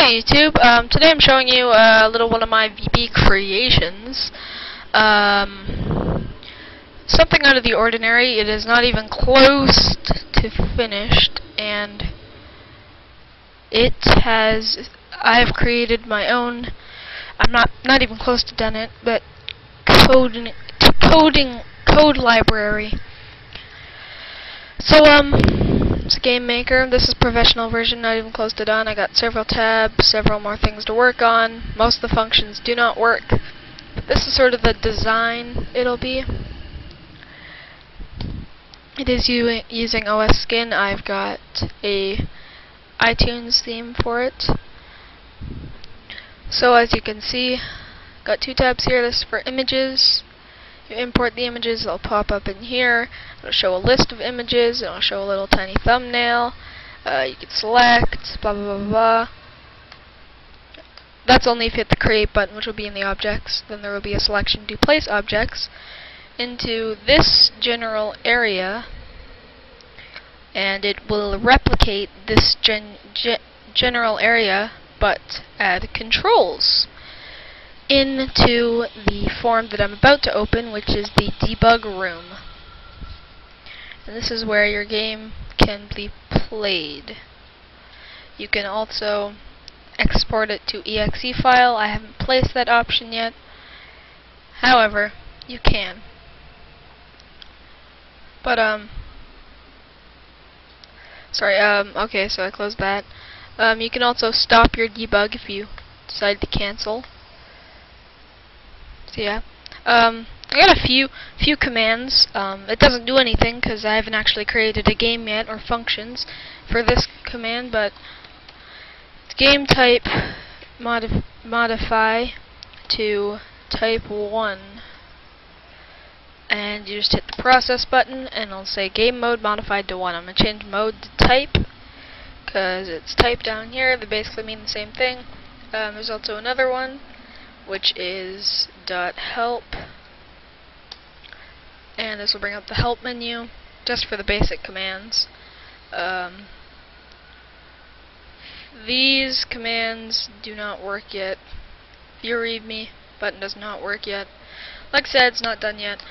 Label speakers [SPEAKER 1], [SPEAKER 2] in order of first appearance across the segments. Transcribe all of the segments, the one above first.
[SPEAKER 1] Hey YouTube, today I'm showing you a little one of my VB creations. Something out of the ordinary. It is not even close to finished, and I have created my own, I'm not even close to done it, but code library. So it's a game maker. This is professional version, not even close to done. I got several tabs, several more things to work on. Most of the functions do not work. But this is sort of the design it'll be. It is using OS Skin. I've got a iTunes theme for it. So as you can see, got two tabs here. This is for images. You import the images, they'll pop up in here. It'll show a list of images, it'll show a little tiny thumbnail. You can select, blah blah blah blah. That's only if you hit the create button, which will be in the objects. Then there will be a selection to place objects into this general area, and it will replicate this general area, but add controls into the form that I'm about to open, which is the debug room. And this is where your game can be played. You can also export it to exe file. I haven't placed that option yet. However, you can. But okay, so I closed that. You can also stop your debug if you decide to cancel. So yeah, I got a few commands. It doesn't do anything because I haven't actually created a game yet or functions for this command, but it's game type modify to type 1, and you just hit the process button and it'll say game mode modified to 1. I'm going to change mode to type because it's type down here. They basically mean the same thing. There's also another one, which is .help, and this will bring up the help menu just for the basic commands. These commands do not work yet. View readme button does not work yet. Like I said, it's not done yet.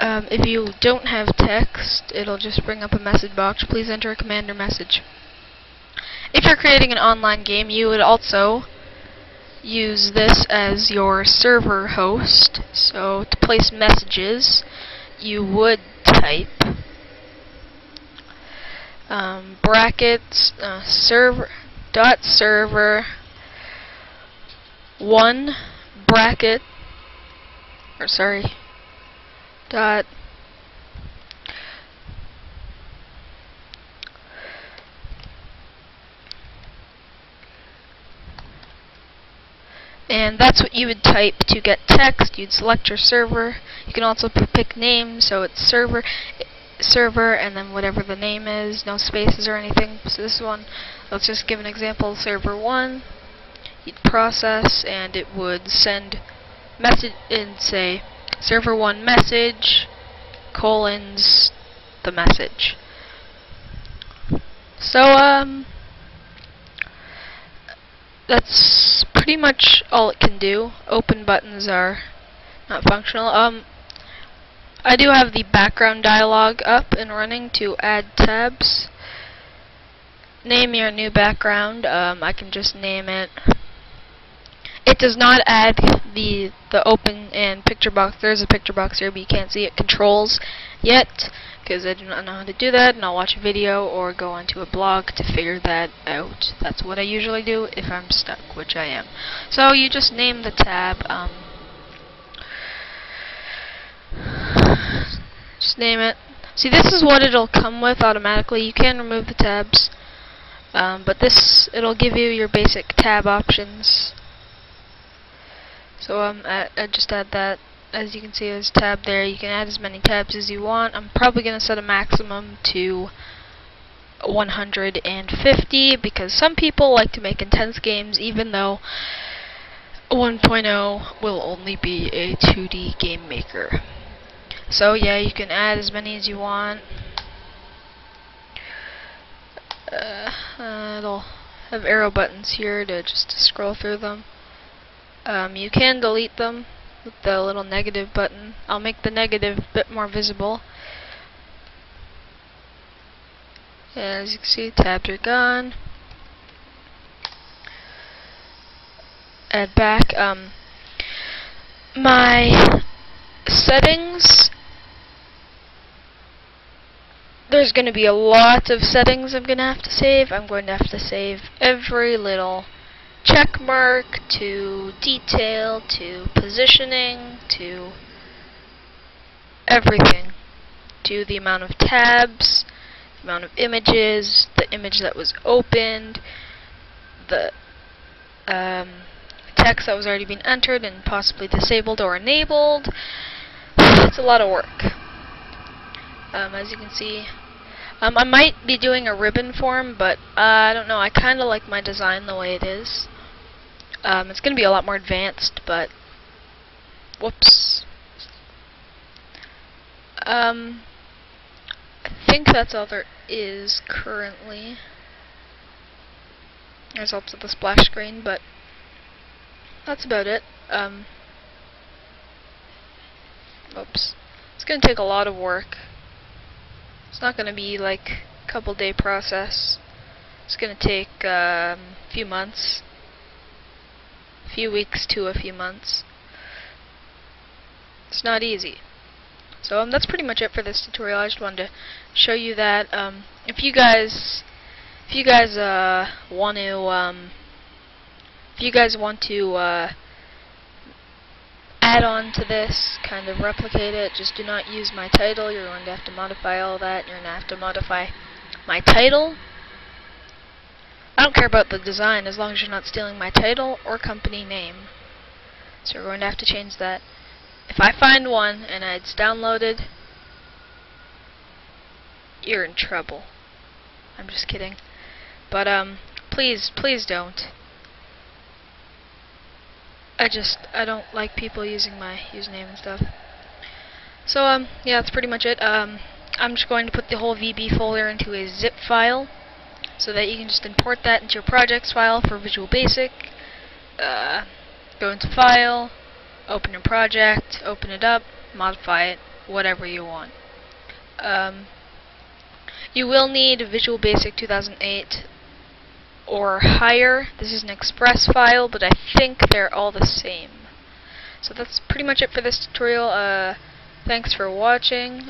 [SPEAKER 1] If you don't have text, it'll just bring up a message box. Please enter a command or message. If you're creating an online game, you would also use this as your server host. So to place messages, you would type brackets server one bracket dot and that's what you would type to get text. You'd select your server. You can also pick name, so it's server, and then whatever the name is, no spaces or anything. So this one, let's just give an example, server 1. You'd process, and it would send message and say server 1 message colons the message. So that's pretty much all it can do. Open buttons are not functional. I do have the background dialog up and running to add tabs. Name your new background. I can just name it. It does not add the open and picture box. There's a picture box here, but you can't see it. Controls yet, because I do not know how to do that, and I'll watch a video or go onto a blog to figure that out. That's what I usually do if I'm stuck, which I am. So you just name the tab. Just name it. See, this is what it'll come with automatically. You can remove the tabs, but it'll give you your basic tab options. So I just add that. As you can see, there's a tab there. You can add as many tabs as you want. I'm probably going to set a maximum to 150 because some people like to make intense games, even though 1.0 will only be a 2D game maker. So yeah, you can add as many as you want. It'll have arrow buttons here to just scroll through them. You can delete them with the little negative button. I'll make the negative a bit more visible. As you can see, tabs are gone. Add back. My settings, there's going to be a lot of settings I'm going to have to save. I'm going to have to save every little check mark, to detail, to positioning, to everything, to the amount of tabs, the amount of images, the image that was opened, the text that was already being entered and possibly disabled or enabled. It's a lot of work. As you can see, I might be doing a ribbon form, but I don't know. I kind of like my design the way it is. It's going to be a lot more advanced, but whoops. I think that's all there is currently. There's also the splash screen, but that's about it. Oops. It's going to take a lot of work. It's not going to be like a couple-day process. It's going to take a few months. A few weeks to a few months. It's not easy. So that's pretty much it for this tutorial. I just wanted to show you that. If you guys want to add on to this, kind of replicate it, just do not use my title. You're going to have to modify all that. You're going to have to modify my title. I don't care about the design as long as you're not stealing my title or company name. So we're going to have to change that. If I find one and it's downloaded, you're in trouble. I'm just kidding. But please don't. I don't like people using my username and stuff. So yeah, that's pretty much it. I'm just going to put the whole VB folder into a zip file, so that you can just import that into your projects file for Visual Basic. Go into File, open your project, open it up, modify it, whatever you want. You will need Visual Basic 2008 or higher. This is an Express file, but I think they're all the same. So that's pretty much it for this tutorial. Thanks for watching.